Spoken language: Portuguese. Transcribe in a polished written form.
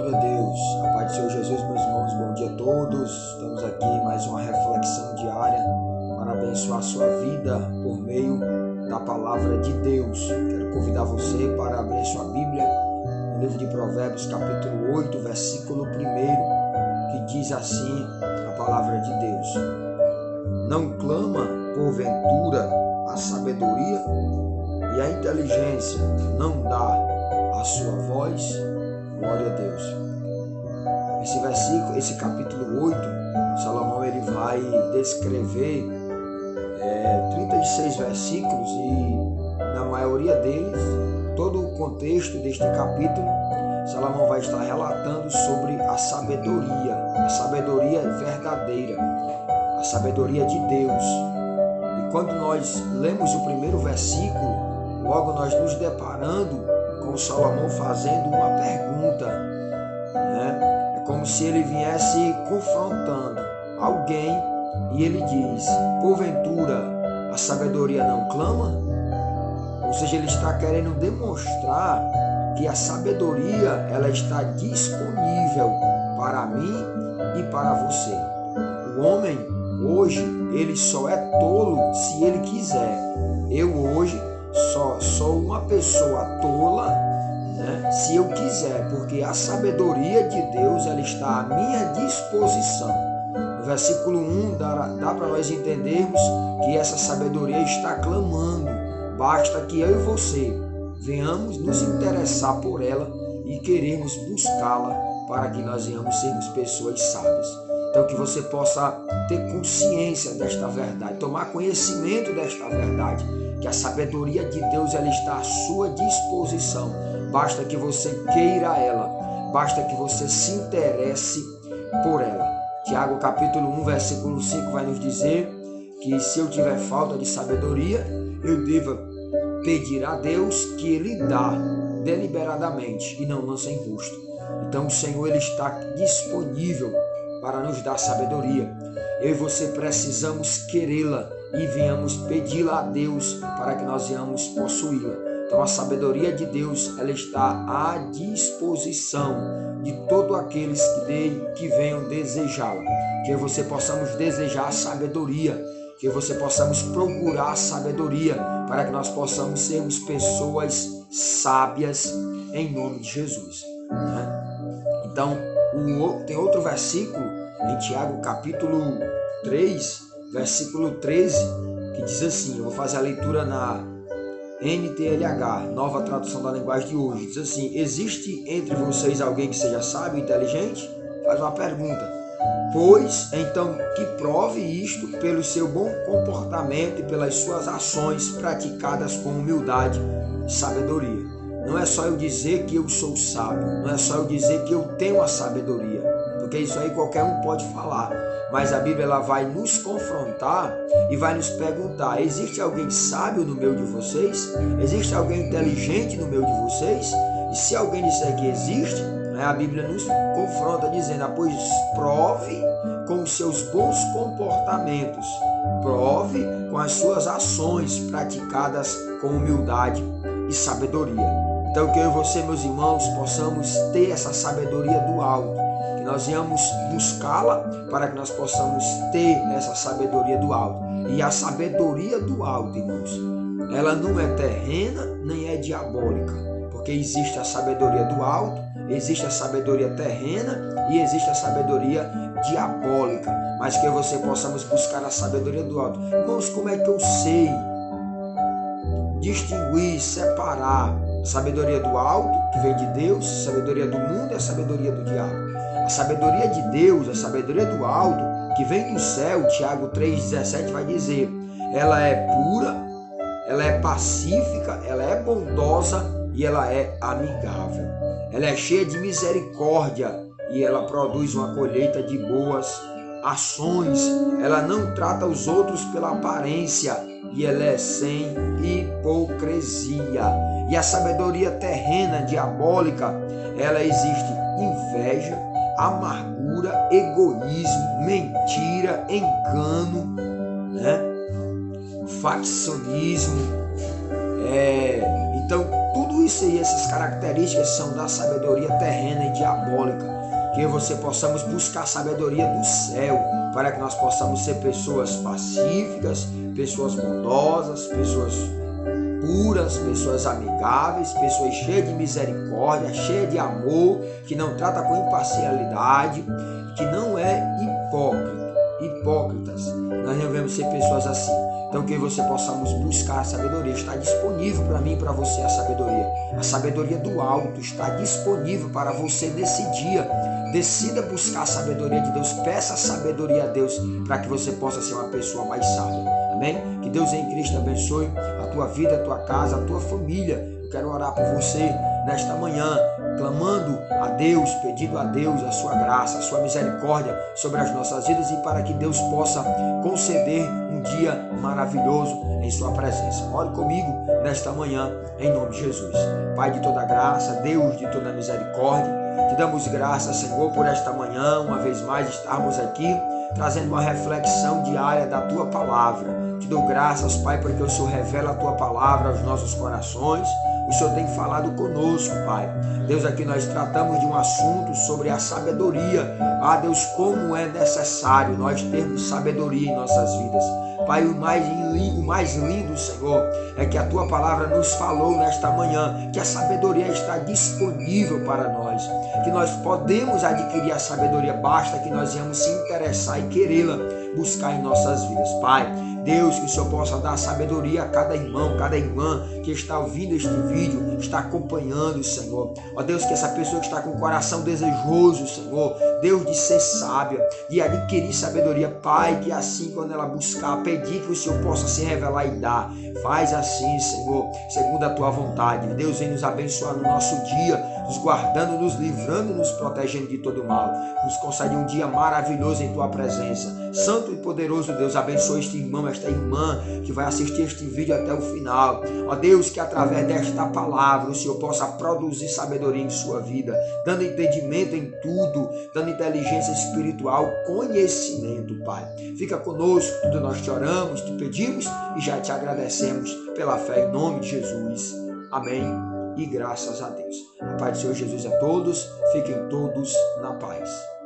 Glória a Deus, a paz do Senhor Jesus, meus irmãos, bom dia a todos. Estamos aqui em mais uma reflexão diária para abençoar a sua vida por meio da palavra de Deus. Quero convidar você para abrir sua Bíblia no livro de Provérbios, capítulo 8, versículo 1, que diz assim a palavra de Deus: Não clama porventura a sabedoria e a inteligência não dá a sua voz? Glória a Deus. Esse versículo, esse capítulo 8, Salomão ele vai descrever 36 versículos e na maioria deles, todo o contexto deste capítulo, Salomão vai estar relatando sobre a sabedoria verdadeira, a sabedoria de Deus. E quando nós lemos o primeiro versículo, logo nós nos deparando com Salomão fazendo uma pergunta, né? É como se ele viesse confrontando alguém e ele diz: porventura a sabedoria não clama? Ou seja, ele está querendo demonstrar que a sabedoria ela está disponível para mim e para você. O homem hoje ele só é tolo se ele quiser. Eu hoje só sou uma pessoa tola, né, se eu quiser, porque a sabedoria de Deus ela está à minha disposição. No versículo 1 dá para nós entendermos que essa sabedoria está clamando. Basta que eu e você venhamos nos interessar por ela e queremos buscá-la para que nós venhamos sermos pessoas sábias. Então que você possa ter consciência desta verdade, tomar conhecimento desta verdade, que a sabedoria de Deus ela está à sua disposição. Basta que você queira ela, basta que você se interesse por ela. Tiago capítulo 1, versículo 5 vai nos dizer que se eu tiver falta de sabedoria, eu deva pedir a Deus que Ele dá deliberadamente e não lança em custo. Então o Senhor ele está disponível para nos dar sabedoria. Eu e você precisamos querê-la e venhamos pedi-la a Deus para que nós venhamos possuí-la. Então a sabedoria de Deus ela está à disposição de todos aqueles que venham desejá-la. Que você possamos desejar a sabedoria, que você possamos procurar a sabedoria para que nós possamos sermos pessoas sábias em nome de Jesus, né? Então tem outro versículo em Tiago capítulo 3, versículo 13, que diz assim, eu vou fazer a leitura na NTLH, nova tradução da linguagem de hoje, diz assim: existe entre vocês alguém que seja sábio e inteligente? Faz uma pergunta. Pois, então, que prove isto pelo seu bom comportamento e pelas suas ações praticadas com humildade e sabedoria. Não é só eu dizer que eu sou sábio, não é só eu dizer que eu tenho a sabedoria, porque isso aí qualquer um pode falar. Mas a Bíblia ela vai nos confrontar e vai nos perguntar: existe alguém sábio no meio de vocês? Existe alguém inteligente no meio de vocês? E se alguém disser que existe, a Bíblia nos confronta dizendo: pois prove com os seus bons comportamentos, prove com as suas ações praticadas com humildade e sabedoria. Então que eu e você, meus irmãos, possamos ter essa sabedoria do alto, que nós venhamos buscá-la para que nós possamos ter essa sabedoria do alto. E a sabedoria do alto, irmãos, ela não é terrena nem é diabólica, porque existe a sabedoria do alto, existe a sabedoria terrena e existe a sabedoria diabólica, mas que você possamos buscar a sabedoria do alto. Irmãos, como é que eu sei distinguir, separar a sabedoria do alto, que vem de Deus, a sabedoria do mundo e a sabedoria do diabo? A sabedoria de Deus, a sabedoria do alto, que vem do céu, Tiago 3,17 vai dizer: ela é pura, ela é pacífica, ela é bondosa e ela é amigável. Ela é cheia de misericórdia e ela produz uma colheita de boas ações. Ela não trata os outros pela aparência e ela é sem hipocrisia. E a sabedoria terrena, diabólica, ela existe inveja, amargura, egoísmo, mentira, engano, né? Faccionismo. Então tudo tudo isso aí, essas características são da sabedoria terrena e diabólica. Que você possamos buscar a sabedoria do céu, para que nós possamos ser pessoas pacíficas, pessoas bondosas, pessoas puras, pessoas amigáveis, pessoas cheias de misericórdia, cheias de amor, que não trata com imparcialidade, que não é hipócritas. Nós devemos ser pessoas assim. Então que você possamos buscar a sabedoria. Está disponível para mim e para você a sabedoria. A sabedoria do alto está disponível para você nesse dia. Decida buscar a sabedoria de Deus. Peça a sabedoria a Deus para que você possa ser uma pessoa mais sábia. Amém? Que Deus em Cristo abençoe a tua vida, a tua casa, a tua família. Eu quero orar por você nesta manhã, clamando a Deus, pedindo a Deus a sua graça, a sua misericórdia sobre as nossas vidas e para que Deus possa conceder um dia maravilhoso em sua presença. Ore comigo nesta manhã, em nome de Jesus. Pai de toda graça, Deus de toda misericórdia, te damos graças, Senhor, por esta manhã, uma vez mais estarmos aqui, trazendo uma reflexão diária da Tua Palavra. Te dou graças, Pai, porque o Senhor revela a Tua Palavra aos nossos corações. O Senhor tem falado conosco, Pai. Deus, aqui nós tratamos de um assunto sobre a sabedoria. Ah, Deus, como é necessário nós termos sabedoria em nossas vidas. Pai, o mais lindo, Senhor, é que a Tua Palavra nos falou nesta manhã, que a sabedoria está disponível para nós, que nós podemos adquirir a sabedoria, basta que nós venhamos se interessar e querê-la buscar em nossas vidas. Pai, Deus, que o Senhor possa dar sabedoria a cada irmão, cada irmã que está ouvindo este vídeo, está acompanhando, Senhor. Ó Deus, que essa pessoa que está com o coração desejoso, Senhor, Deus, de ser sábia, de adquirir sabedoria, Pai, que assim, quando ela buscar, pedir que o Senhor possa se revelar e dar. Faz assim, Senhor, segundo a Tua vontade. Deus, vem nos abençoar no nosso dia, nos guardando, nos livrando, nos protegendo de todo mal. Nos concede um dia maravilhoso em Tua presença. Santo e poderoso Deus, abençoe este irmão, esta irmã que vai assistir este vídeo até o final. Ó Deus, que através desta palavra o Senhor possa produzir sabedoria em sua vida, dando entendimento em tudo, dando inteligência espiritual, conhecimento, Pai. Fica conosco, tudo nós te oramos, te pedimos e já te agradecemos pela fé em nome de Jesus. Amém e graças a Deus. A paz do Senhor Jesus a todos, fiquem todos na paz.